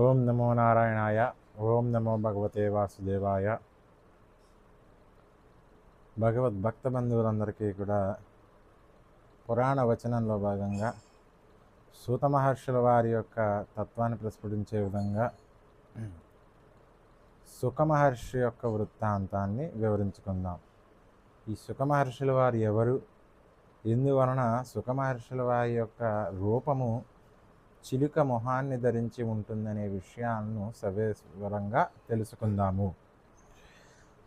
ఓం నమో నారాయణాయ. ఓం నమో భగవతే వాసుదేవాయ. భగవద్భక్త బంధువులందరికీ కూడా పురాణ వచనంలో భాగంగా సూత మహర్షుల వారి యొక్క తత్వాన్ని ప్రస్ఫుటించే విధంగా సుఖ మహర్షి యొక్క వృత్తాంతాన్ని వివరించుకుందాం. ఈ సుఖ మహర్షుల వారు ఎవరు, ఎందువలన సుఖ మహర్షుల వారి యొక్క రూపము చిలుక మొహాన్ని ధరించి ఉంటుందనే విషయాలను సవివరంగా తెలుసుకుందాము.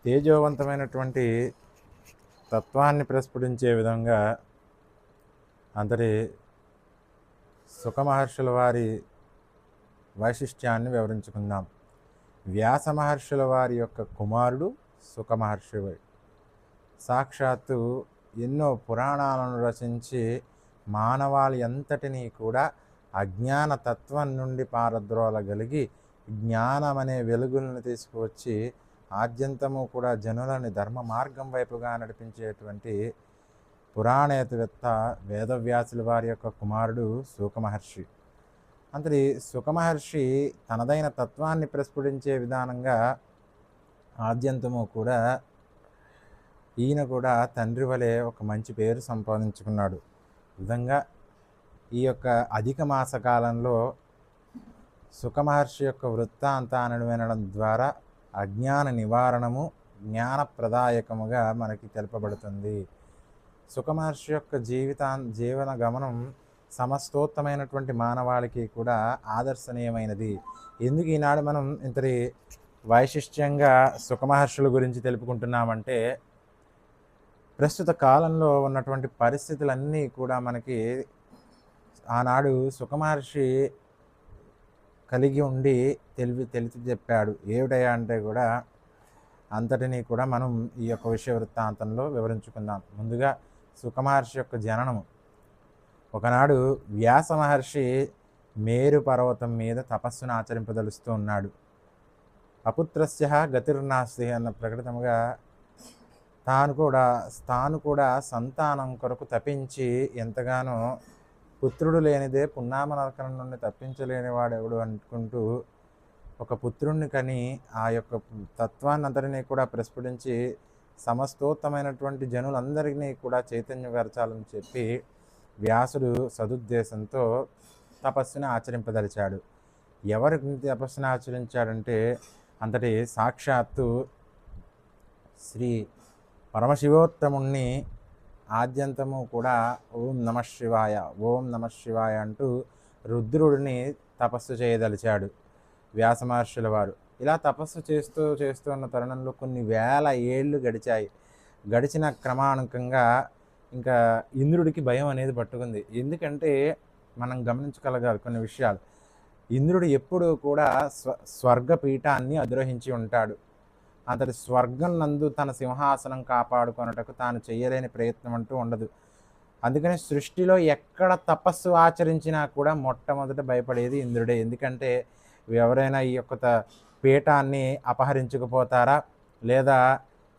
తేజోవంతమైనటువంటి తత్వాన్ని ప్రస్ఫుటించే విధంగా అంతటి సుఖ మహర్షుల వారి వైశిష్ట్యాన్ని వివరించుకుందాం. వ్యాస మహర్షుల వారి యొక్క కుమారుడు సుఖ మహర్షి. సాక్షాత్తు ఎన్నో పురాణాలను రచించి మానవాళి అంతటినీ కూడా అజ్ఞాన తత్వం నుండి పారద్రోలగలిగి జ్ఞానం అనే వెలుగులను తీసుకువచ్చి ఆద్యంతము కూడా జనులని ధర్మ మార్గం వైపుగా నడిపించేటువంటి పురాణేతవేత్త వేదవ్యాసుల వారి యొక్క కుమారుడు శుక మహర్షి. అంతటి శుక మహర్షి తనదైన తత్వాన్ని ప్రస్ఫుటించే విధానంగా ఆద్యంతము కూడా ఈయన కూడా తండ్రి వలె ఒక మంచి పేరు సంపాదించుకున్నాడు. విధంగా ఈ యొక్క అధిక మాసకాలంలో సుఖ మహర్షి యొక్క వృత్తాంతాన్ని వినడం ద్వారా అజ్ఞాన నివారణము, జ్ఞానప్రదాయకముగా మనకి తెలుపబడుతుంది. సుఖ మహర్షి యొక్క జీవన గమనం సమస్తోత్తమైనటువంటి మానవాళికి కూడా ఆదర్శనీయమైనది. ఎందుకు ఈనాడు మనం ఇంతటి వైశిష్ట్యంగా సుఖ మహర్షుల గురించి తెలుపుకుంటున్నామంటే, ప్రస్తుత కాలంలో ఉన్నటువంటి పరిస్థితులన్నీ కూడా మనకి ఆనాడు సుఖ మహర్షి కలిగి ఉండి తెలిసి చెప్పాడు. ఏమిటయా అంటే కూడా అంతటినీ కూడా మనం ఈ యొక్క విషయ వృత్తాంతంలో వివరించుకుందాం. ముందుగా సుఖ మహర్షి యొక్క జననము. ఒకనాడు వ్యాస మహర్షి మేరు పర్వతం మీద తపస్సును ఆచరింపదలుస్తూ ఉన్నాడు. అపుత్రస్య గతిర్నాస్తి అన్న ప్రకటితముగా తాను కూడా సంతానం కొరకు తపించి ఎంతగానో పుత్రుడు లేనిదే పున్నామ నరకం నుండి తప్పించలేని వాడెవడు అనుకుంటూ ఒక పుత్రుణ్ణి కని ఆ యొక్క తత్వాన్ని అందరినీ కూడా ప్రస్ఫుటించి సమస్తోత్తమైనటువంటి జనులందరినీ కూడా చైతన్యపరచాలని చెప్పి వ్యాసుడు సదుద్దేశంతో తపస్సును ఆచరింపదలిచాడు. ఎవరికి తపస్సును ఆచరించాడంటే అంతటి సాక్షాత్తు శ్రీ పరమశివోత్తముణ్ణి ఆద్యంతము కూడా ఓం నమ శివాయ, ఓం నమ శివాయ అంటూ రుద్రుడిని తపస్సు చేయదలిచాడు వ్యాస మహర్షుల వారు. ఇలా తపస్సు చేస్తున్న తరుణంలో కొన్ని వేల ఏళ్ళు గడిచాయి. గడిచిన క్రమానుకంగా ఇంకా ఇంద్రుడికి భయం అనేది పట్టుకుంది. ఎందుకంటే మనం గమనించగలగాలి కొన్ని విషయాలు. ఇంద్రుడు ఎప్పుడూ కూడా స్వర్గపీఠాన్ని అధిరోహించి ఉంటాడు. అతడి స్వర్గం నందు తన సింహాసనం కాపాడుకొనుటకు తాను చేయలేని ప్రయత్నం అంటూ ఉండదు. అందుకని సృష్టిలో ఎక్కడ తపస్సు ఆచరించినా కూడా మొట్టమొదట భయపడేది ఇంద్రుడే. ఎందుకంటే ఎవరైనా ఈ యొక్క పీఠాన్ని అపహరించుకుపోతారా, లేదా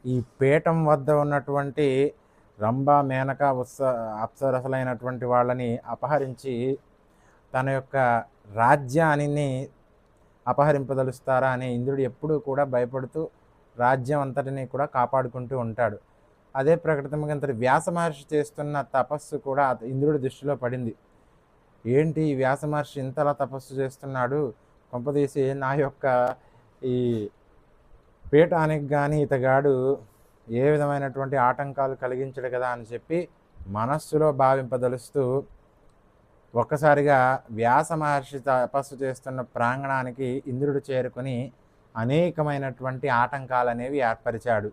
ఈ పీఠం వద్ద ఉన్నటువంటి రంభ, మేనక, అప్సరసలైనటువంటి వాళ్ళని అపహరించి తన యొక్క రాజ్యాన్ని అపహరింపదలుస్తారా అని ఇంద్రుడు ఎప్పుడూ కూడా భయపడుతూ రాజ్యం అంతటినీ కూడా కాపాడుకుంటూ ఉంటాడు. అదే ప్రకటితంగా అంతటి వ్యాస మహర్షి చేస్తున్న తపస్సు కూడా ఇంద్రుడి దృష్టిలో పడింది. ఏంటి వ్యాస మహర్షి ఇంతలా తపస్సు చేస్తున్నాడు, కొంపదీసి నా యొక్క ఈ పీఠానికి కానీ ఇతగాడు ఏ విధమైనటువంటి ఆటంకాలు కలిగించడు కదా అని చెప్పి మనస్సులో భావింపదలుస్తూ ఒక్కసారిగా వ్యాస మహర్షి తపస్సు చేస్తున్న ప్రాంగణానికి ఇంద్రుడు చేరుకొని అనేకమైనటువంటి ఆటంకాలు అనేవి ఏర్పరిచాడు.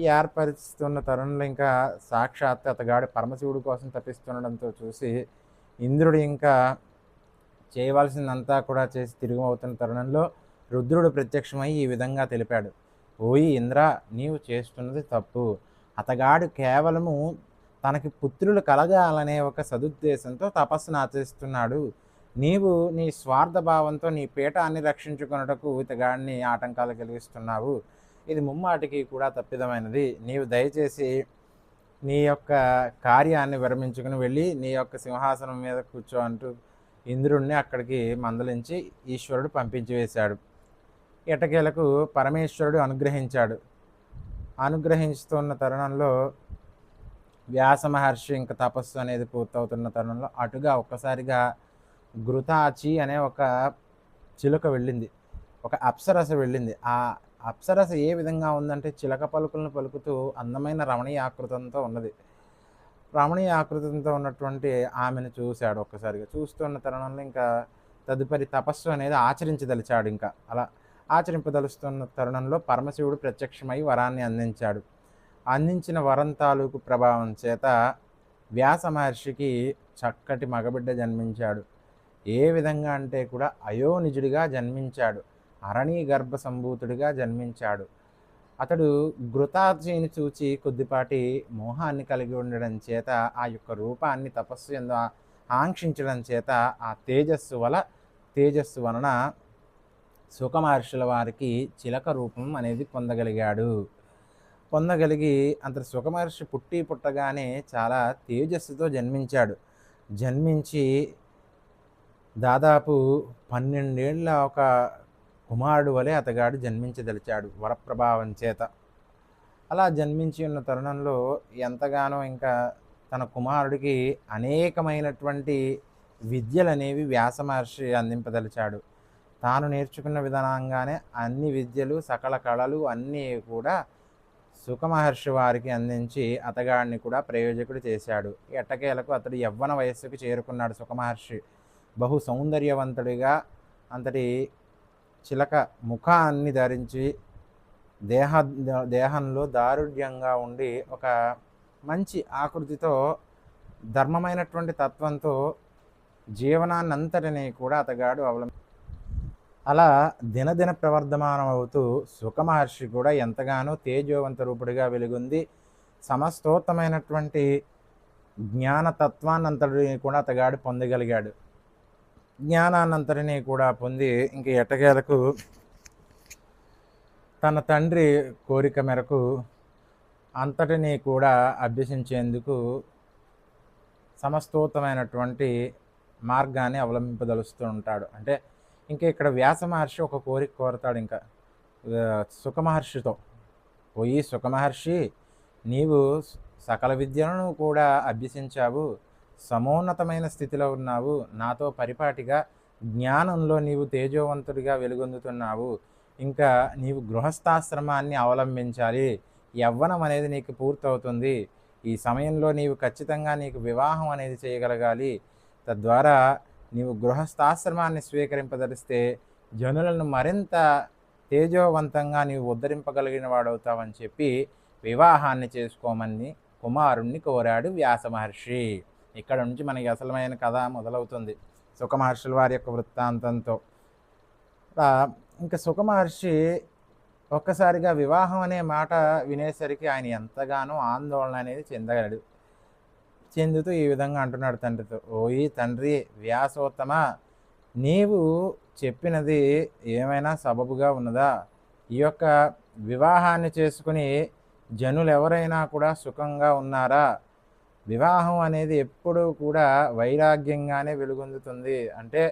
ఈ ఏర్పరుస్తున్న తరుణంలో ఇంకా సాక్షాత్ అతగాడు పరమశివుడి కోసం తప్పిస్తుండడంతో చూసి ఇంద్రుడు ఇంకా చేయవలసిందంతా కూడా చేసి తిరిగి అవుతున్న తరుణంలో రుద్రుడు ప్రత్యక్షమై ఈ విధంగా తెలిపాడు. ఓయి ఇంద్ర, నీవు చేస్తున్నది తప్పు. అతగాడు కేవలము తనకి పుత్రులు కలగాలనే ఒక సదుద్దేశంతో తపస్సును ఆచరిస్తున్నాడు. నీవు నీ స్వార్థ భావంతో నీ పీఠాన్ని రక్షించుకున్నటకు ఇతగాడిని ఆటంకాలు కలిగిస్తున్నావు. ఇది ముమ్మాటికి కూడా తప్పిదమైనది. నీవు దయచేసి నీ యొక్క కార్యాన్ని విరమించుకుని వెళ్ళి నీ యొక్క సింహాసనం మీద కూర్చో అంటూ ఇంద్రుడిని అక్కడికి మందలించి ఈశ్వరుడు పంపించి వేశాడు. ఎటకేలకు పరమేశ్వరుడు అనుగ్రహించాడు. అనుగ్రహిస్తున్న తరుణంలో వ్యాస మహర్షి ఇంకా తపస్సు అనేది పూర్తవుతున్న తరుణంలో అటుగా ఒక్కసారిగా ఘృతాచి అనే ఒక చిలుక వెళ్ళింది, ఒక అప్సరస వెళ్ళింది. ఆ అప్సరస ఏ విధంగా ఉందంటే చిలక పలుకులను పలుకుతూ అందమైన రమణీయ ఆకృతంతో ఉన్నది. రమణీయ ఆకృతంతో ఉన్నటువంటి ఆమెను చూశాడు. ఒక్కసారిగా చూస్తున్న తరుణంలో ఇంకా తదుపరి తపస్సు అనేది ఆచరించదలిచాడు. ఇంకా అలా ఆచరింపదలుస్తున్న తరుణంలో పరమశివుడు ప్రత్యక్షమై వరాన్ని అందించాడు. అందించిన వరం తాలూకు ప్రభావం చేత వ్యాస మహర్షికి చక్కటి మగబిడ్డ జన్మించాడు. ఏ విధంగా అంటే కూడా అయోనిజుడిగా జన్మించాడు, అరణీ గర్భ సంభూతుడిగా జన్మించాడు. అతడు ఘృతాచిని చూచి కొద్దిపాటి మోహాన్ని కలిగి ఉండడం చేత ఆ యొక్క రూపాన్ని తపస్సు యందు ఆంక్షించడం చేత ఆ తేజస్సు వలన సుఖమహర్షుల వారికి చిలక రూపం అనేది పొందగలిగి అంతటి సుఖమహర్షి పుట్టగానే చాలా తేజస్సుతో జన్మించాడు. జన్మించి దాదాపు 12 ఏళ్ళ ఒక కుమారుడు వలె అతగాడు జన్మించదలిచాడు వరప్రభావం చేత. అలా జన్మించి ఉన్న తరుణంలో ఎంతగానో ఇంకా తన కుమారుడికి అనేకమైనటువంటి విద్యలనేవి వ్యాస మహర్షి అందింపదలిచాడు. తాను నేర్చుకున్న విధానంగానే అన్ని విద్యలు సకల కళలు అన్నీ కూడా సుఖమహర్షి వారికి అందించి అతగాడిని కూడా ప్రయోజకుడు చేశాడు. ఎట్టకేలకు అతడు యవ్వన వయస్సుకు చేరుకున్నాడు. సుఖమహర్షి బహు సౌందర్యవంతుడిగా అంతటి చిలక ముఖాన్ని ధరించి దేహంలో దారుఢ్యంగా ఉండి ఒక మంచి ఆకృతితో ధర్మమైనటువంటి తత్వంతో జీవనాన్నంతటినీ కూడా అతగాడు అలా దినదిన ప్రవర్ధమానం అవుతూ సుఖమహర్షి కూడా ఎంతగానో తేజోవంత రూపుడిగా వెలుగొంది. సమస్తోత్తమైనటువంటి జ్ఞానతత్వాన్నంతటిని కూడా అతగాడు పొందగలిగాడు. జ్ఞానాన్నంతటినీ కూడా పొంది ఇంక ఎట్టకేలకు తన తండ్రి కోరిక మేరకు అంతటినీ కూడా అభ్యసించేందుకు సమస్తోత్తమైనటువంటి మార్గాన్ని అవలంబింపదలుస్తూ ఉంటాడు. అంటే ఇంకా ఇక్కడ వ్యాస మహర్షి ఒక కోరిక కోరతాడు. ఇంకా సుఖమహర్షితో, పోయి సుఖమహర్షి, నీవు సకల విద్యలను కూడా అభ్యసించావు, సమోన్నతమైన స్థితిలో ఉన్నావు, నాతో పరిపాటిగా జ్ఞానంలో నీవు తేజోవంతుడిగా వెలుగొందుతున్నావు, ఇంకా నీవు గృహస్థాశ్రమాన్ని అవలంబించాలి, యవ్వనం అనేది నీకు పూర్తవుతుంది, ఈ సమయంలో నీవు ఖచ్చితంగా నీకు వివాహం అనేది చేయగలగాలి, తద్వారా నీవు గృహస్థాశ్రమాన్ని స్వీకరింపదలిస్తే జనులను మరింత తేజోవంతంగా నీవు ఉద్ధరింపగలిగిన వాడవుతావని చెప్పి వివాహాన్ని చేసుకోమని కుమారుణ్ణి కోరాడు వ్యాస మహర్షి. ఇక్కడ నుంచి మనకి అసలమైన కథ మొదలవుతుంది సుఖమహర్షుల వారి యొక్క వృత్తాంతంతో. ఇంకా సుఖమహర్షి ఒక్కసారిగా వివాహం అనే మాట వినేసరికి ఆయన ఎంతగానో ఆందోళన అనేది చెందుతూ ఈ విధంగా అంటున్నాడు తండ్రితో, ఓయి తండ్రి వ్యాసోత్తమ, నీవు చెప్పినది ఏమైనా సబబుగా ఉన్నదా? ఈ యొక్క వివాహాన్ని చేసుకుని జనులు ఎవరైనా కూడా సుఖంగా ఉన్నారా? వివాహం అనేది ఎప్పుడూ కూడా వైరాగ్యంగానే వెలుగొందుతుంది. అంటే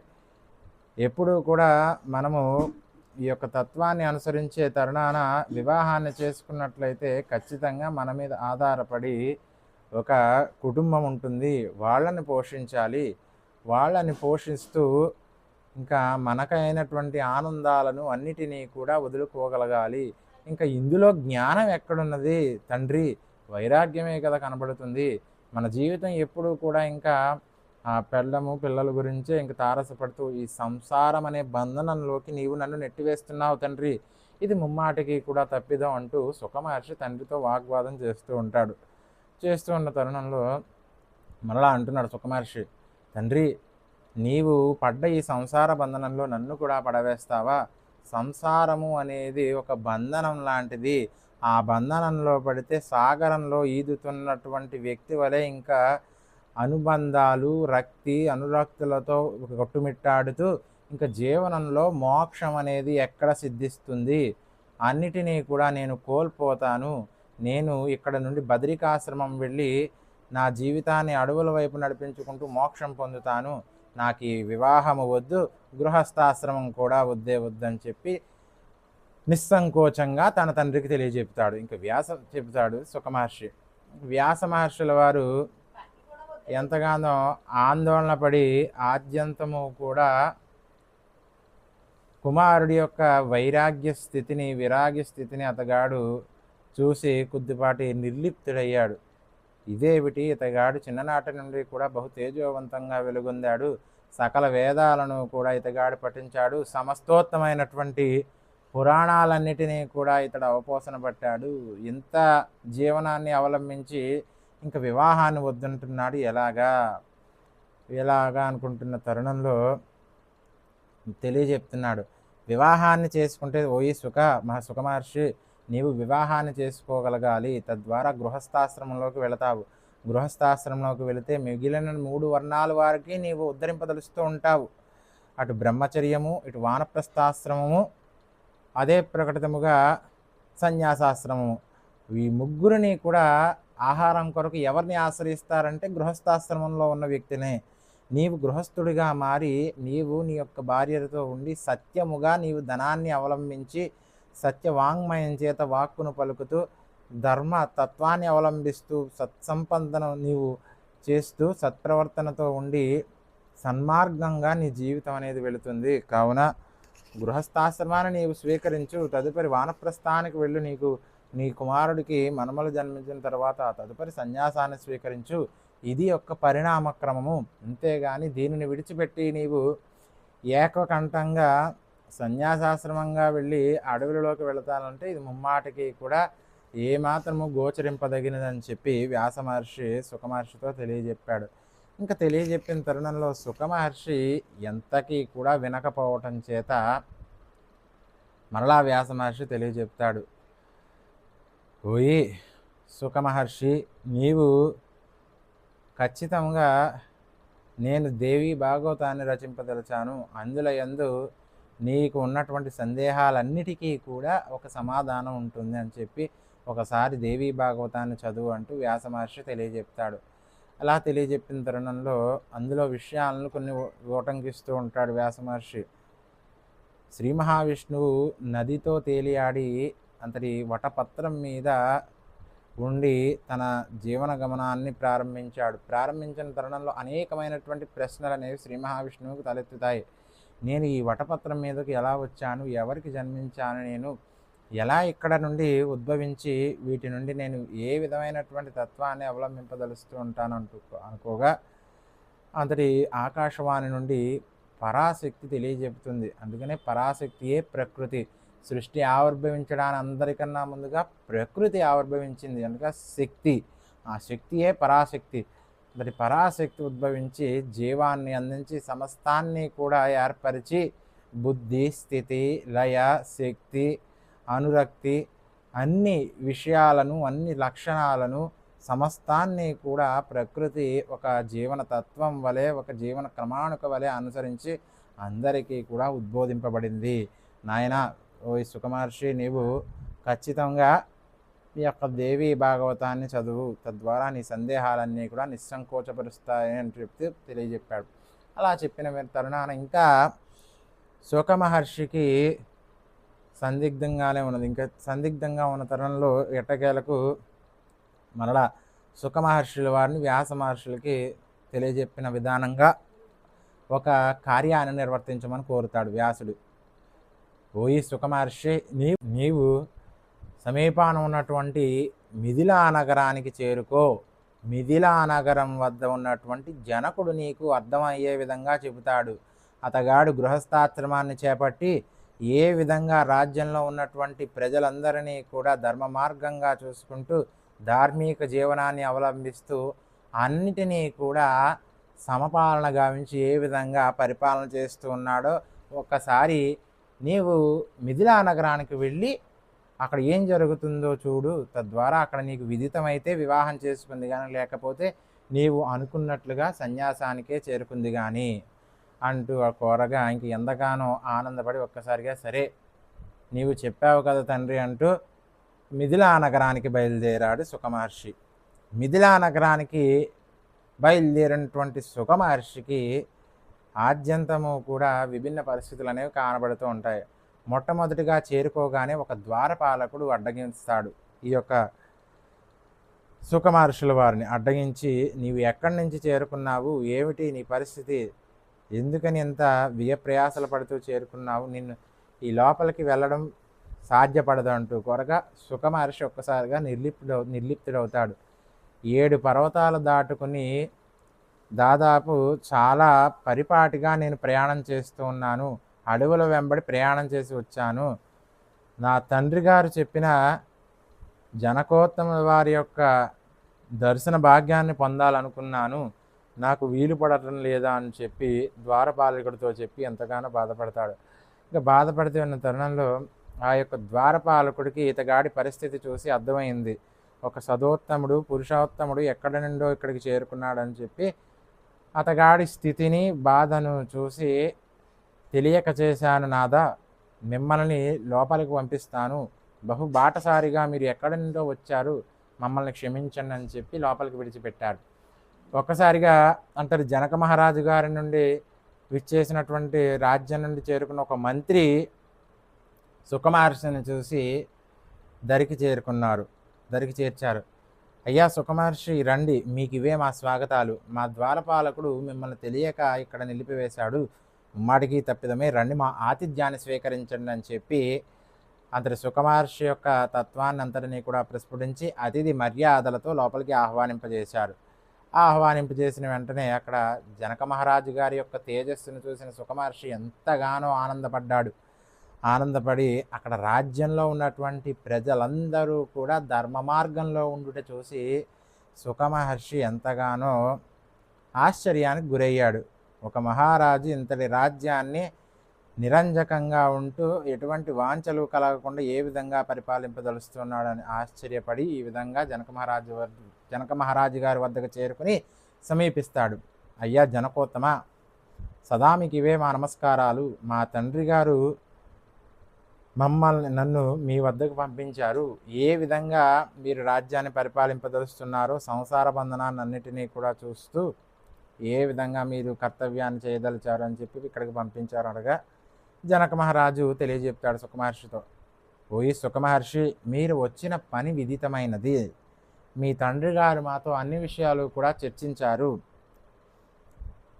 ఎప్పుడూ కూడా మనము ఈ యొక్క తత్వాన్ని అనుసరించే తరుణాన వివాహాన్ని చేసుకున్నట్లయితే ఖచ్చితంగా మన మీద ఆధారపడి ఒక కుటుంబం ఉంటుంది, వాళ్ళని పోషించాలి, వాళ్ళని పోషిస్తూ ఇంకా మనకైనటువంటి ఆనందాలను అన్నిటినీ కూడా వదులుకోగలగాలి. ఇంకా ఇందులో జ్ఞానం ఎక్కడున్నది తండ్రి? వైరాగ్యమే కదా కనబడుతుంది. మన జీవితం ఎప్పుడూ కూడా ఇంకా పిల్లల గురించే ఇంక తారసపడుతూ ఈ సంసారం అనే బంధనంలోకి నీవు నన్ను నెట్టివేస్తున్నావు తండ్రి, ఇది ముమ్మాటికి కూడా తప్పిదం అంటూ సుఖమహర్షి తండ్రితో వాగ్వాదం చేస్తూ ఉంటాడు. చేస్తూ ఉన్న తరుణంలో మరలా అంటున్నాడు సుఖమహర్షి, తండ్రి నీవు పడ్డ ఈ సంసార బంధనంలో నన్ను కూడా పడవేస్తావా? సంసారము అనేది ఒక బంధనం లాంటిది. ఆ బంధనంలో పడితే సాగరంలో ఈదుతున్నటువంటి వ్యక్తి వలె ఇంకా అనుబంధాలు, రక్తి, అనురక్తులతో కొట్టుమిట్టాడుతూ ఇంకా జీవనంలో మోక్షం అనేది ఎక్కడ సిద్ధిస్తుంది? అన్నిటినీ కూడా నేను కోల్పోతాను. నేను ఇక్కడ నుండి బదరికాశ్రమం వెళ్ళి నా జీవితాన్ని అడవుల వైపు నడిపించుకుంటూ మోక్షం పొందుతాను. నాకు ఈ వివాహము వద్దు, గృహస్థాశ్రమం కూడా వద్దే వద్దని చెప్పి నిస్సంకోచంగా తన తండ్రికి తెలియజెప్తాడు. ఇంకా చెప్తాడు సుఖమహర్షి. వ్యాస మహర్షుల వారు ఎంతగానో ఆందోళన పడి ఆద్యంతము కూడా కుమారుడి యొక్క వైరాగ్య స్థితిని, విరాగ్య స్థితిని అతగాడు చూసి కొద్దిపాటి నిర్లిప్తుడయ్యాడు. ఇదేమిటి, ఇతగాడు చిన్ననాటి నుండి కూడా బహు తేజోవంతంగా వెలుగొందాడు, సకల వేదాలను కూడా ఇతగాడు పఠించాడు, సమస్తోత్తమైనటువంటి పురాణాలన్నిటినీ కూడా ఇతడు అవపోసన పట్టాడు, ఇంత జీవనాన్ని అవలంబించి ఇంకా వివాహాన్ని వద్దంటున్నాడు, ఎలాగా అనుకుంటున్న తరుణంలో తెలియజెప్తున్నాడు. వివాహాన్ని చేసుకుంటే ఓయి సుఖమహర్షి, నీవు వివాహాన్ని చేసుకోగలగాలి, తద్వారా గృహస్థాశ్రమంలోకి వెళతావు. గృహస్థాశ్రమంలోకి వెళితే మిగిలిన 3 వర్ణాల వారికి నీవు ఉద్ధరింపదలుస్తూ ఉంటావు. అటు బ్రహ్మచర్యము, ఇటు వానప్రస్థాశ్రమము, అదే ప్రకటితముగా సన్యాసాశ్రమము. ఈ ముగ్గురిని కూడా ఆహారం కొరకు ఎవరిని ఆశ్రయిస్తారంటే గృహస్థాశ్రమంలో ఉన్న వ్యక్తినే. నీవు గృహస్థుడిగా మారి నీవు నీ యొక్క భార్యతో ఉండి సత్యముగా నీవు ధనాన్ని అవలంబించి సత్యవాంగ్మయం చేత వాక్కును పలుకుతూ ధర్మ తత్వాన్ని అవలంబిస్తూ సత్సంపదను నీవు చేస్తూ సత్ప్రవర్తనతో ఉండి సన్మార్గంగా నీ జీవితం అనేది వెళుతుంది. కావున గృహస్థాశ్రమాన్ని నీవు స్వీకరించు, తదుపరి వానప్రస్థానికి వెళ్ళు, నీ కుమారుడికి మనమలు జన్మించిన తర్వాత తదుపరి సన్యాసాన్ని స్వీకరించు. ఇది యొక్క పరిణామక్రమము. అంతేగాని దీనిని విడిచిపెట్టి నీవు ఏకకంఠంగా సన్యాసాశ్రమంగా వెళ్ళి అడవులలోకి వెళతానంటే ఇది ముమ్మాటికి కూడా ఏమాత్రము గోచరింపదగినదని చెప్పి వ్యాస మహర్షి సుఖమహర్షితో తెలియజెప్పాడు. ఇంకా తెలియజెప్పిన తరుణంలో సుఖమహర్షి ఎంతకీ కూడా వినకపోవటం చేత మరలా వ్యాస మహర్షి తెలియజెప్తాడు. ఓయి సుఖమహర్షి, నీవు ఖచ్చితంగా నేను దేవి భాగవతాన్ని రచింపదలిచాను, అందులో నీకు ఉన్నటువంటి సందేహాలన్నిటికీ కూడా ఒక సమాధానం ఉంటుంది అని చెప్పి ఒకసారి దేవీ భాగవతాన్ని చదువు అంటూ వ్యాస మహర్షి తెలియజెప్తాడు. అలా తెలియజెప్పిన తరుణంలో అందులో విషయాలను కొన్ని ఓటంకిస్తూ ఉంటాడు వ్యాస మహర్షి. శ్రీ మహావిష్ణువు నదితో తేలియాడి అంతటి వటపత్రం మీద ఉండి తన జీవన గమనాన్ని ప్రారంభించిన తరుణంలో అనేకమైనటువంటి ప్రశ్నలు అనేవి శ్రీ మహావిష్ణువుకు తలెత్తుతాయి. నేను ఈ వటపత్రం మీదకి ఎలా వచ్చాను, ఎవరికి జన్మించాను, నేను ఎలా ఇక్కడ నుండి ఉద్భవించి వీటి నుండి నేను ఏ విధమైనటువంటి తత్వాన్ని అవలంబింపదలుస్తూ ఉంటాను అనుకోగా అంతటి ఆకాశవాణి నుండి పరాశక్తి తెలియజెపుతుంది. అందుకనే పరాశక్తియే ప్రకృతి. సృష్టి ఆవిర్భవించడానికి అందరికన్నా ముందుగా ప్రకృతి ఆవిర్భవించింది కనుక శక్తి, ఆ శక్తియే పరాశక్తి. మరి పరాశక్తి ఉద్భవించి జీవాన్ని అందించి సమస్తాన్ని కూడా ఏర్పరిచి బుద్ధి, స్థితి, లయ, శక్తి, అనురక్తి అన్ని విషయాలను, అన్ని లక్షణాలను, సమస్తాన్ని కూడా ప్రకృతి ఒక జీవన తత్వం వలె, ఒక జీవన క్రమాణుక వలె అనుసరించి అందరికీ కూడా ఉద్బోధింపబడింది. నాయన ఓ సుఖమహర్షి, నీవు ఖచ్చితంగా ఈ యొక్క దేవీ భాగవతాన్ని చదువు, తద్వారా నీ సందేహాలన్నీ కూడా నిస్సంకోచపరుస్తాయి అని చెప్తూ తెలియజెప్పాడు. అలా చెప్పిన తరుణాన ఇంకా సుఖమహర్షికి సందిగ్ధంగానే ఉన్నది. ఇంకా సందిగ్ధంగా ఉన్న తరుణంలో ఎట్టకేలకు మరలా సుఖమహర్షుల వారిని వ్యాస మహర్షులకి తెలియజెప్పిన విధానంగా ఒక కార్యాన్ని నిర్వర్తించమని కోరుతాడు వ్యాసుడు. ఓయి సుఖమహర్షి, నీవు సమీపాన ఉన్నటువంటి మిథిలా నగరానికి చేరుకో. మిథిలా నగరం వద్ద ఉన్నటువంటి జనకుడు నీకు అర్థమయ్యే విధంగా చెబుతాడు. అతగాడు గృహస్థాశ్రమాన్ని చేపట్టి ఏ విధంగా రాజ్యంలో ఉన్నటువంటి ప్రజలందరినీ కూడా ధర్మ మార్గంగా చూసుకుంటూ ధార్మిక జీవనాన్ని అవలంబిస్తూ అన్నిటినీ కూడా సమపాలన గావించి ఏ విధంగా పరిపాలన చేస్తూ ఉన్నాడో ఒక్కసారి నీవు మిథిలా నగరానికి వెళ్ళి అక్కడ ఏం జరుగుతుందో చూడు. తద్వారా అక్కడ నీకు విదితమైతే వివాహం చేసుకుంది కానీ, లేకపోతే నీవు అనుకున్నట్లుగా సన్యాసానికే చేరుకుంది కానీ అంటూ కోరగా ఇంక ఎంతగానో ఆనందపడి ఒక్కసారిగా సరే నీవు చెప్పావు కదా తండ్రి అంటూ మిథిలా నగరానికి బయలుదేరాడు సుఖమహర్షి. మిథిలా నగరానికి బయలుదేరినటువంటి సుఖమహర్షికి ఆద్యంతము కూడా విభిన్న పరిస్థితులు అనేవి కానబడుతూ ఉంటాయి. మొట్టమొదటిగా చేరుకోగానే ఒక ద్వారపాలకుడు అడ్డగిస్తాడు. ఈ యొక్క శుక మహర్షుల వారిని అడ్డగించి, నీవు ఎక్కడి నుంచి చేరుకున్నావు, ఏమిటి నీ పరిస్థితి, ఎందుకని ఇంత వ్యయప్రయాసలు పడుతూ చేరుకున్నావు, నిన్ను ఈ లోపలికి వెళ్ళడం సాధ్యపడదు అంటూ కొరగా శుక మహర్షి ఒక్కసారిగా నిర్లిప్తుడవుతాడు. 7 పర్వతాలు దాటుకుని దాదాపు చాలా పరిపాటిగా నేను ప్రయాణం చేస్తూ ఉన్నాను. అడవుల వెంబడి ప్రయాణం చేసి వచ్చాను. నా తండ్రి గారు చెప్పిన జనకోత్తమ వారి యొక్క దర్శన భాగ్యాన్ని పొందాలనుకున్నాను. నాకు వీలు పడటం లేదా అని చెప్పి ద్వారపాలకుడితో చెప్పి ఎంతగానో బాధపడతాడు. ఇక బాధపడుతూ ఉన్న తరుణంలో ఆ యొక్క ద్వారపాలకుడికి ఇతగాడి పరిస్థితి చూసి అర్థమైంది. ఒక సదోత్తముడు, పురుషోత్తముడు ఎక్కడి నుండో ఇక్కడికి చేరుకున్నాడని చెప్పి అతగాడి స్థితిని, బాధను చూసి, తెలియక చేశాను నాదా, మిమ్మల్ని లోపలికి పంపిస్తాను, బహు బాటసారిగా మీరు ఎక్కడి నుండో వచ్చారు, మమ్మల్ని క్షమించండి అని చెప్పి లోపలికి విడిచిపెట్టాడు. ఒక్కసారిగా అంతటి జనక మహారాజు గారి నుండి విచ్చేసినటువంటి రాజ్యం నుండి చేరుకున్న ఒక మంత్రి శుక మహర్షిని చూసి దరికి చేర్చారు. అయ్యా శుక మహర్షి, రండి, మీకు ఇవే మా స్వాగతాలు. మా ద్వారపాలకుడు మిమ్మల్ని తెలియక ఇక్కడ నిలిపివేశాడు, ముమ్మాటికి తప్పిదమే, రండి మా ఆతిథ్యాన్ని స్వీకరించండి అని చెప్పి అంతటి శుక మహర్షి యొక్క తత్వాన్ని అంతటినీ కూడా ప్రస్ఫుటించి అతిథి మర్యాదలతో లోపలికి ఆహ్వానింపజేశారు. ఆహ్వానింపజేసిన వెంటనే అక్కడ జనక మహారాజు గారి యొక్క తేజస్సును చూసిన శుక మహర్షి ఎంతగానో ఆనందపడి అక్కడ రాజ్యంలో ఉన్నటువంటి ప్రజలందరూ కూడా ధర్మ మార్గంలో ఉండుట చూసి శుక మహర్షి ఎంతగానో ఆశ్చర్యానికి గురయ్యాడు. ఒక మహారాజు ఇంతటి రాజ్యాన్ని నిరంజకంగా ఉంటూ ఎటువంటి వాంఛలు కలగకుండా ఏ విధంగా పరిపాలింపదలుస్తున్నాడని ఆశ్చర్యపడి ఈ విధంగా జనక మహారాజు గారి వద్దకు చేరుకుని సమీపిస్తాడు. అయ్యా జనకోత్తమ, సదా మీకు ఇవే మా నమస్కారాలు. మా తండ్రి గారు నన్ను మీ వద్దకు పంపించారు. ఏ విధంగా మీరు రాజ్యాన్ని పరిపాలింపదలుస్తున్నారో, సంసార బంధనాన్ని అన్నిటినీ కూడా చూస్తూ ఏ విధంగా మీరు కర్తవ్యాన్ని చేయదలిచారు అని చెప్పి ఇక్కడికి పంపించారు అనగా జనక మహారాజు తెలియజెప్తాడు శుక మహర్షితో. ఓయి శుక మహర్షి, మీరు వచ్చిన పని విదితమైనది. మీ తండ్రి గారు మాతో అన్ని విషయాలు కూడా చర్చించారు.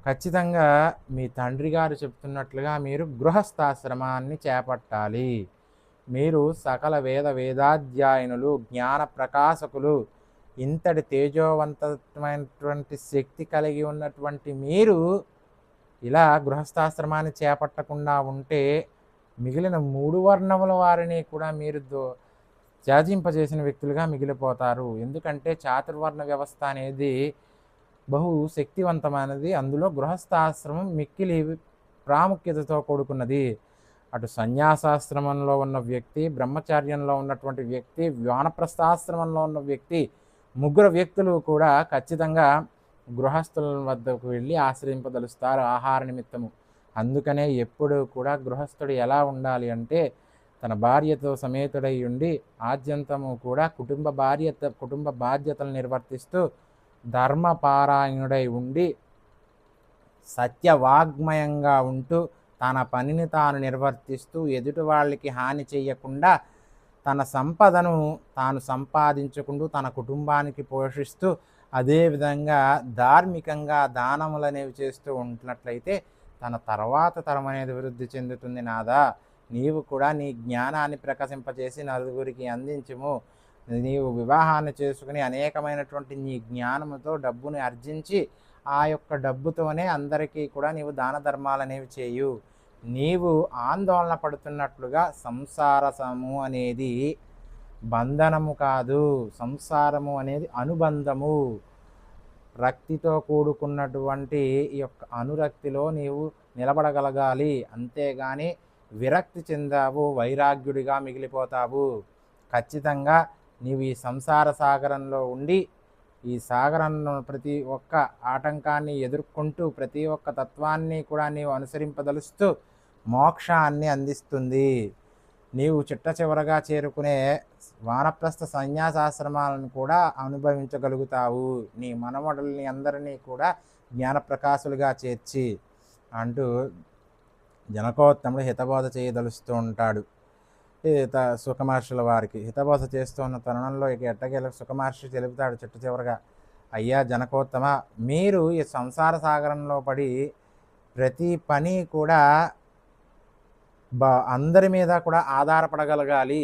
ఖచ్చితంగా మీ తండ్రి గారు చెప్తున్నట్లుగా మీరు గృహస్థాశ్రమాన్ని చేపట్టాలి. మీరు సకల వేదాధ్యాయనులు, జ్ఞాన ప్రకాశకులు, ఇంతటి తేజోవంతమైనటువంటి శక్తి కలిగి ఉన్నటువంటి మీరు ఇలా గృహస్థాశ్రమాన్ని చేపట్టకుండా ఉంటే మిగిలిన 3 వర్ణముల వారిని కూడా మీరు త్యాజింపజేసిన వ్యక్తులుగా మిగిలిపోతారు. ఎందుకంటే చాతుర్వర్ణ వ్యవస్థ అనేది బహు శక్తివంతమైనది. అందులో గృహస్థాశ్రమం మిక్కిలి ప్రాముఖ్యతతో కూడుకున్నది. అటు సన్యాసాశ్రమంలో ఉన్న వ్యక్తి, బ్రహ్మచార్యంలో ఉన్నటువంటి వ్యక్తి, వానప్రస్థాశ్రమంలో ఉన్న వ్యక్తి, 3 వ్యక్తులు కూడా ఖచ్చితంగా గృహస్థుల వద్దకు వెళ్ళి ఆశ్రయింపదలుస్తారు ఆహార నిమిత్తము. అందుకనే ఎప్పుడు కూడా గృహస్థుడు ఎలా ఉండాలి అంటే తన భార్యతో సమేతుడై ఉండి ఆద్యంతము కూడా కుటుంబ బాధ్యతలు నిర్వర్తిస్తూ ధర్మపారాయణుడై ఉండి సత్యవాగ్మయంగా ఉంటూ తన పనిని తాను నిర్వర్తిస్తూ ఎదుటి వాళ్ళకి హాని చేయకుండా తన సంపదను తాను సంపాదించుకుంటూ తన కుటుంబానికి పోషిస్తూ అదేవిధంగా ధార్మికంగా దానములు అనేవి చేస్తూ ఉంటున్నట్లయితే తన తర్వాత తరం అనేది వృద్ధి చెందుతుంది. నాదా, నీవు కూడా నీ జ్ఞానాన్ని ప్రకాశింపజేసి నలుగురికి అందించుము. నీవు వివాహాన్ని చేసుకుని అనేకమైనటువంటి నీ జ్ఞానముతో డబ్బుని ఆర్జించి ఆ యొక్క డబ్బుతోనే అందరికీ కూడా నీవు దాన ధర్మాలు అనేవి చేయు. నీవు ఆందోళన పడుతున్నట్లుగా సంసారము అనేది బంధనము కాదు, సంసారము అనేది అనుబంధము. రక్తితో కూడుకున్నటువంటి ఈ యొక్క అనురక్తిలో నీవు నిలబడగలగాలి. అంతేగాని విరక్తి చెందావు, వైరాగ్యుడిగా మిగిలిపోతావు. ఖచ్చితంగా నీవు ఈ సంసార సాగరంలో ఉండి ఈ సాగరంలో ప్రతి ఒక్క ఆటంకాన్ని ఎదుర్కొంటూ ప్రతి ఒక్క తత్వాన్ని కూడా నీవు అనుసరింపదలుస్తూ మోక్షాన్ని అందిస్తుంది. నీవు చిట్ట చివరగా చేరుకునే వానప్రస్థ సన్యాసాశ్రమాలను కూడా అనుభవించగలుగుతావు. నీ మనవడుల్ని అందరినీ కూడా జ్ఞానప్రకాశులుగా చేర్చి అంటూ జనకోత్తముడు హితబోధ చేయదలుస్తూ ఉంటాడు. సుఖమహర్షుల వారికి హితబోధ చేస్తూ ఉన్న తరుణంలో ఇక ఎట్టకేల సుఖమహర్షి తెలుపుతాడు చిట్ట చివరగా, అయ్యా జనకోత్తమ, మీరు ఈ సంసార సాగరంలో పడి ప్రతి పని కూడా అందరి మీద కూడా ఆధారపడగలగాలి.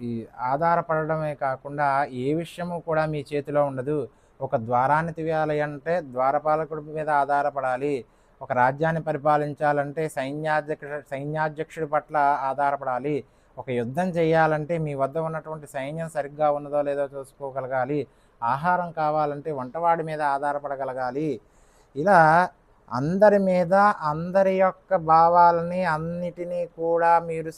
ఈ ఆధారపడడమే కాకుండా ఏ విషయము కూడా మీ చేతిలో ఉండదు. ఒక ద్వారాన్ని తీయాలి అంటే ద్వారపాలకుడి మీద ఆధారపడాలి. ఒక రాజ్యాన్ని పరిపాలించాలంటే సైన్యాధ్యక్షుడి పట్ల ఆధారపడాలి. ఒక యుద్ధం చేయాలంటే మీ వద్ద ఉన్నటువంటి సైన్యం సరిగ్గా ఉన్నదో లేదో చూసుకోగలగాలి. ఆహారం కావాలంటే వంటవాడి మీద ఆధారపడగలగాలి. ఇలా అందరి మీద అందరి యొక్క భావాలని అన్నిటినీ కూడా మీరు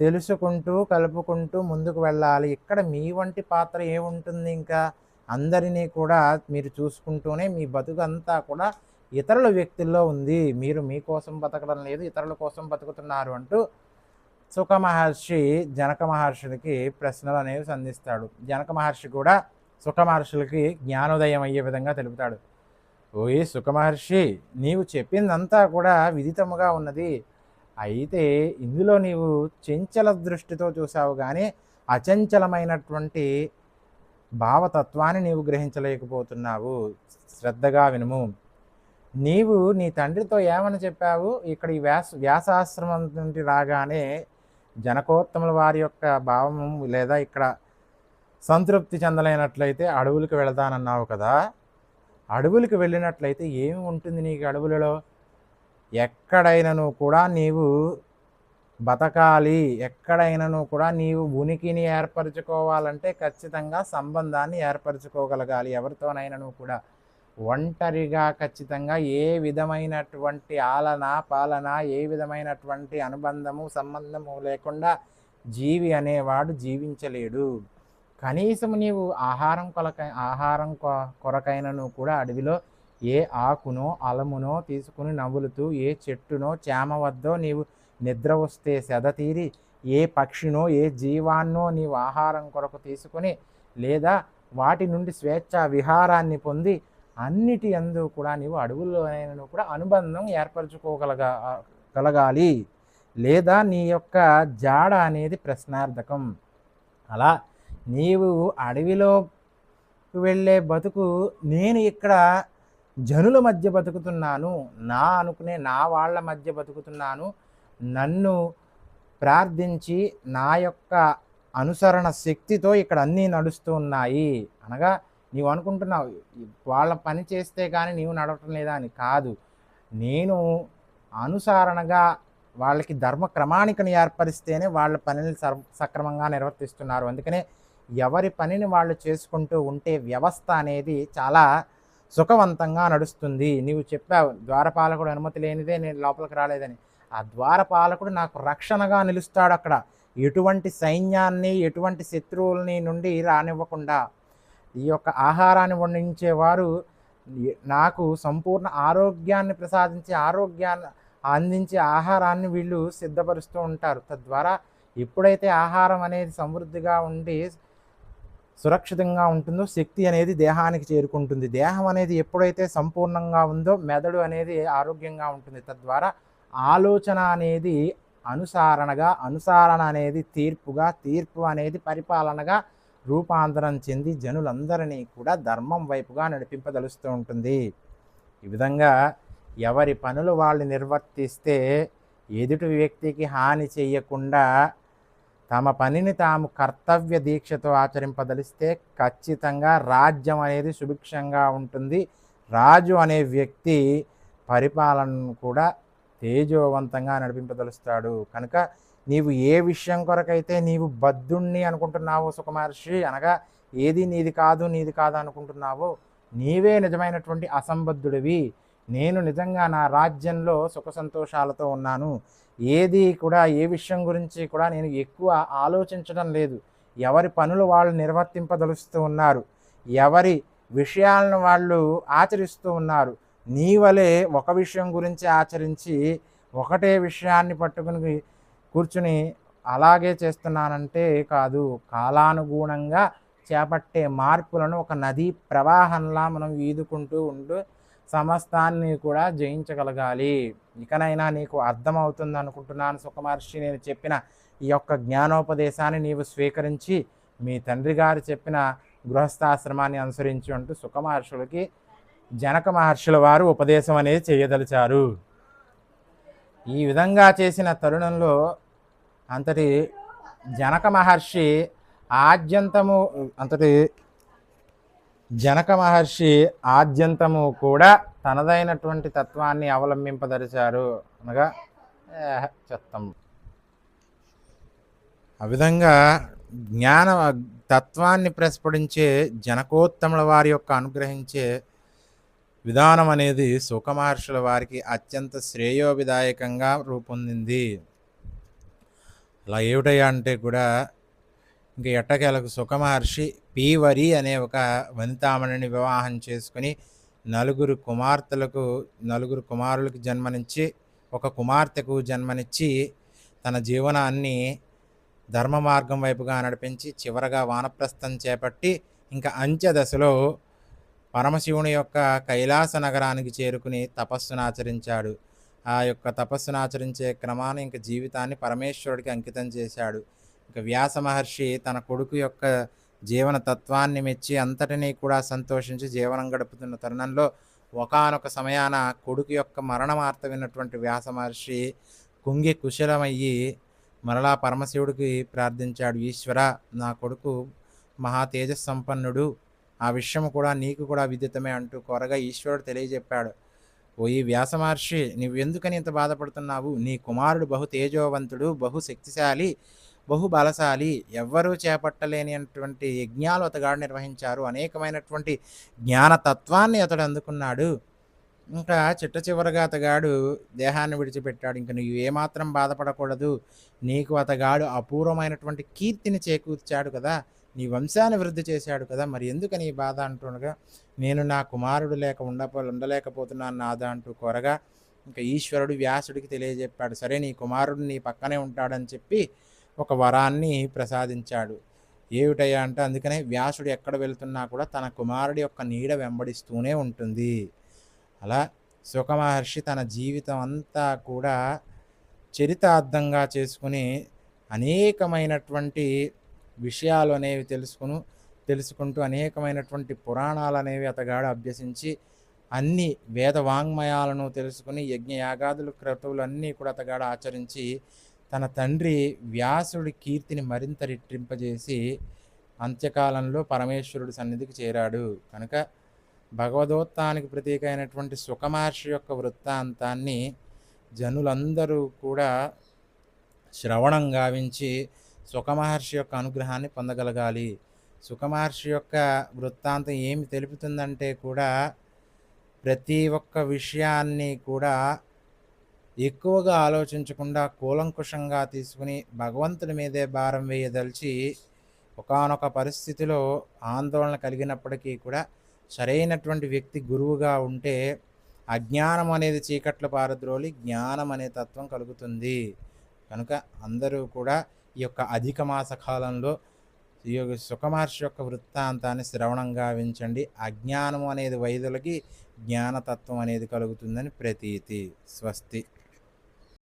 తెలుసుకుంటూ కలుపుకుంటూ ముందుకు వెళ్ళాలి. ఇక్కడ మీ వంటి పాత్ర ఏముంటుంది? ఇంకా అందరినీ కూడా మీరు చూసుకుంటూనే మీ బతుకంతా కూడా ఇతరుల వ్యక్తుల్లో ఉంది. మీరు మీకోసం బతకడం లేదు, ఇతరుల కోసం బతుకుతున్నారు అంటూ సుఖ మహర్షి జనక మహర్షులకి ప్రశ్నలు అనేవి సంధిస్తాడు. జనక మహర్షి కూడా సుఖ మహర్షులకి జ్ఞానోదయం అయ్యే విధంగా తెలుపుతాడు. ఓయ్ సుఖ మహర్షి, నీవు చెప్పిందంతా కూడా విదితముగా ఉన్నది. అయితే ఇందులో నీవు చంచల దృష్టితో చూసావు కానీ అచంచలమైనటువంటి భావతత్వాన్ని నీవు గ్రహించలేకపోతున్నావు. శ్రద్ధగా వినుము. నీవు నీ తండ్రితో ఏమని చెప్పావు? ఇక్కడ ఈ వ్యాసాశ్రమం నుండి రాగానే జనకోత్తముల వారి యొక్క భావము లేదా ఇక్కడ సంతృప్తి చెందలేనట్లయితే అడవులకు వెళతానన్నావు కదా. అడవులకు వెళ్ళినట్లయితే ఏమి ఉంటుంది నీకు అడవులలో? ఎక్కడైనాను కూడా నీవు బతకాలి, ఎక్కడైనాను కూడా నీవు ఉనికిని ఏర్పరచుకోవాలంటే ఖచ్చితంగా సంబంధాన్ని ఏర్పరచుకోగలగాలి. ఎవరితోనైనాను కూడా ఒంటరిగా ఖచ్చితంగా ఏ విధమైనటువంటి ఆలన పాలన, ఏ విధమైనటువంటి అనుబంధము సంబంధము లేకుండా జీవి అనేవాడు జీవించలేడు. కనీసం నీవు ఆహారం కొరకైనను కూడా అడవిలో ఏ ఆకునో అలమునో తీసుకుని నవ్వులుతూ, ఏ చెట్టునో చేమ వద్దో నీవు నిద్ర వస్తే సెదతీరి, ఏ పక్షినో ఏ జీవాన్నో నీవు ఆహారం కొరకు తీసుకుని లేదా వాటి నుండి స్వేచ్ఛ విహారాన్ని పొంది అన్నిటి యందు కూడా నీవు అడవుల్లోనైనా కూడా అనుబంధం ఏర్పరచుకోగలగాలి. లేదా నీ యొక్క జాడ అనేది ప్రశ్నార్థకం. అలా నీవు అడవిలో వెళ్ళే బతుకు, నేను ఇక్కడ జనుల మధ్య బతుకుతున్నాను, నా వాళ్ళ మధ్య బతుకుతున్నాను, నన్ను ప్రార్థించి నా యొక్క అనుసరణ శక్తితో ఇక్కడ అన్నీ నడుస్తూ ఉన్నాయి అనగా నీవు అనుకుంటున్నావు వాళ్ళ పని చేస్తే కానీ నీవు నడవటం లేదా అని కాదు. నేను అనుసరణగా వాళ్ళకి ధర్మ క్రమాణికను ఏర్పరిస్తేనే వాళ్ళ పనిని సక్రమంగా నిర్వర్తిస్తున్నారు. అందుకనే ఎవరి పనిని వాళ్ళు చేసుకుంటూ ఉంటే వ్యవస్థ అనేది చాలా సుఖవంతంగా నడుస్తుంది. నీవు చెప్పావు ద్వారపాలకుడు అనుమతి లేనిదే నేను లోపలికి రాలేదని. ఆ ద్వారపాలకుడు నాకు రక్షణగా నిలుస్తాడు. అక్కడ ఎటువంటి సైన్యాన్ని ఎటువంటి శత్రువులని నుండి రానివ్వకుండా ఈ యొక్క ఆహారాన్ని వండించేవారు నాకు సంపూర్ణ ఆరోగ్యాన్ని అందించే ఆహారాన్ని వీళ్ళు సిద్ధపరుస్తూ ఉంటారు. తద్వారా ఎప్పుడైతే ఆహారం అనేది సమృద్ధిగా ఉండి సురక్షితంగా ఉంటుందో శక్తి అనేది దేహానికి చేరుకుంటుంది. దేహం అనేది ఎప్పుడైతే సంపూర్ణంగా ఉందో మెదడు అనేది ఆరోగ్యంగా ఉంటుంది. తద్వారా ఆలోచన అనేది అనుసరణ అనేది తీర్పుగా, తీర్పు అనేది పరిపాలనగా రూపాంతరం చెంది జనులందరినీ కూడా ధర్మం వైపుగా నడిపింపదలుస్తూ ఉంటుంది. ఈ విధంగా ఎవరి పనులు వాళ్ళు నిర్వర్తిస్తే ఎదుటి వ్యక్తికి హాని చేయకుండా తమ పనిని తాము కర్తవ్య దీక్షతో ఆచరింపదలిస్తే ఖచ్చితంగా రాజ్యం అనేది సుభిక్షంగా ఉంటుంది. రాజు అనే వ్యక్తి పరిపాలనను కూడా తేజోవంతంగా నడిపింపదలుస్తాడు. కనుక నీవు ఏ విషయం కొరకైతే నీవు బద్ధుణ్ణి అనుకుంటున్నావో సుఖమహర్షి, అనగా ఏది నీది కాదు అనుకుంటున్నావో నీవే నిజమైనటువంటి అసంబద్ధుడివి. నేను నిజంగా నా రాజ్యంలో సుఖ సంతోషాలతో ఉన్నాను. ఏది కూడా ఏ విషయం గురించి కూడా నేను ఎక్కువ ఆలోచించడం లేదు. ఎవరి పనులు వాళ్ళు నిర్వర్తింపదలుస్తూ ఉన్నారు, ఎవరి విషయాలను వాళ్ళు ఆచరిస్తూ ఉన్నారు. నీ వలె ఒక విషయం గురించి ఆచరించి ఒకటే విషయాన్ని పట్టుకుని కూర్చుని అలాగే చేస్తున్నానంటే కాదు. కాలానుగుణంగా చేపట్టే మార్పులను ఒక నదీ ప్రవాహంలా మనం ఈదుకుంటూ ఉంటూ సమస్తాన్ని కూడా జయించగలగాలి. ఇకనైనా నీకు అర్థమవుతుంది అనుకుంటున్నాను సుఖమహర్షి. నేను చెప్పిన ఈ యొక్క జ్ఞానోపదేశాన్ని నీవు స్వీకరించి మీ తండ్రి గారు చెప్పిన గృహస్థాశ్రమాన్ని అనుసరించి అంటూ సుఖమహర్షులకి జనక మహర్షుల వారు ఉపదేశం అనేది చేయదలిచారు. ఈ విధంగా చేసిన తరుణంలో అంతటి జనక మహర్షి ఆద్యంతము కూడా తనదైనటువంటి తత్వాన్ని అవలంబింపదలిచారు. అనగా చెత్తం. ఆ విధంగా జ్ఞాన తత్వాన్ని ప్రస్ఫుటించే జనకోత్తముల వారి యొక్క అనుగ్రహించే విధానం అనేది సుఖమహర్షుల వారికి అత్యంత శ్రేయోవిదాయకంగా రూపొందింది. అలా ఏమిటయ్యా అంటే కూడా ఇంక ఎట్టకేలకు సుఖమహర్షి పీవరి అనే ఒక వనితామణిని వివాహం చేసుకుని నలుగురు కుమారులకు జన్మనిచ్చి ఒక కుమార్తెకు జన్మనిచ్చి తన జీవనాన్ని ధర్మ మార్గం వైపుగా నడిపించి చివరగా వానప్రస్థం చేపట్టి ఇంకా అంత్యదశలో పరమశివుని యొక్క కైలాస నగరానికి చేరుకుని తపస్సును ఆచరించాడు. ఆ యొక్క తపస్సును ఆచరించే క్రమాన్ని ఇంక జీవితాన్ని పరమేశ్వరుడికి అంకితం చేశాడు. ఇక వ్యాస మహర్షి తన కొడుకు యొక్క జీవన తత్వాన్ని మెచ్చి అంతటినీ కూడా సంతోషించి జీవనం గడుపుతున్న తరుణంలో ఒకానొక సమయాన కొడుకు యొక్క మరణ వార్త విన్నటువంటి వ్యాస మహర్షి కుంగి కుశలమయ్యి మరలా పరమశివుడికి ప్రార్థించాడు. ఈశ్వర, నా కొడుకు మహా తేజస్సంపన్నుడు, ఆ విషయం కూడా నీకు కూడా విదితమే అంటూ కోరగా ఈశ్వరుడు తెలియజెప్పాడు. ఓ ఈ వ్యాస మహర్షి, నువ్వెందుకని ఇంత బాధపడుతున్నావు? నీ కుమారుడు బహు తేజోవంతుడు, బహు శక్తిశాలి, బహు బలశాలి, ఎవ్వరూ చేపట్టలేనిటువంటి యజ్ఞాలు అతగాడు నిర్వహించారు. అనేకమైనటువంటి జ్ఞానతత్వాన్ని అతడు అందుకున్నాడు. ఇంకా చిట్ట చివరగా అతగాడు దేహాన్ని విడిచిపెట్టాడు. ఇంక నువ్వు ఏమాత్రం బాధపడకూడదు. నీకు అతగాడు అపూర్వమైనటువంటి కీర్తిని చేకూర్చాడు కదా, నీ వంశాన్ని వృద్ధి చేశాడు కదా, మరి ఎందుకని ఈ బాధ అంటుండగా నేను నా కుమారుడు లేక ఉండలేకపోతున్నాను నాదా అంటూ కోరగా ఇంకా ఈశ్వరుడు వ్యాసుడికి తెలియజెప్పాడు. సరే, నీ కుమారుడు నీ పక్కనే ఉంటాడని చెప్పి ఒక వరాన్ని ప్రసాదించాడు. ఏమిటయ్యా అంటే అందుకనే వ్యాసుడు ఎక్కడ వెళ్తున్నా కూడా తన కుమారుడి యొక్క నీడ వెంబడిస్తూనే ఉంటుంది. అలా సుఖమహర్షి తన జీవితం అంతా కూడా చరితార్థంగా చేసుకుని అనేకమైనటువంటి విషయాలు అనేవి తెలుసుకుంటూ అనేకమైనటువంటి పురాణాలు అనేవి అతగాడు అభ్యసించి అన్ని వేద వాంగ్మయాలను తెలుసుకుని యజ్ఞయాగాదులు క్రతువులు అన్నీ కూడా అతగాడు ఆచరించి తన తండ్రి వ్యాసుడి కీర్తిని మరింత రెట్టింపజేసి అంత్యకాలంలో పరమేశ్వరుడి సన్నిధికి చేరాడు. కనుక భగవదోత్తానికి ప్రతీక అయినటువంటి సుఖమహర్షి యొక్క వృత్తాంతాన్ని జనులందరూ కూడా శ్రవణం గావించి సుఖమహర్షి యొక్క అనుగ్రహాన్ని పొందగలగాలి. సుఖమహర్షి యొక్క వృత్తాంతం ఏమి తెలుపుతుందంటే కూడా ప్రతి ఒక్క విషయాన్ని కూడా ఎక్కువగా ఆలోచించకుండా కూలంకుషంగా తీసుకుని భగవంతుడి మీదే భారం వేయదలిచి ఒకానొక పరిస్థితిలో ఆందోళన కలిగినప్పటికీ కూడా సరైనటువంటి వ్యక్తి గురువుగా ఉంటే అజ్ఞానం అనేది చీకట్లు పారద్రోలి జ్ఞానం అనే తత్వం కలుగుతుంది. కనుక అందరూ కూడా ఈ యొక్క అధిక మాస కాలంలో ఈ యొక్క సుఖమహర్షి యొక్క వృత్తాంతాన్ని శ్రవణం గావించండి. అజ్ఞానం అనేది వైదొలగి జ్ఞానతత్వం అనేది కలుగుతుందని ప్రతీతి. స్వస్తి.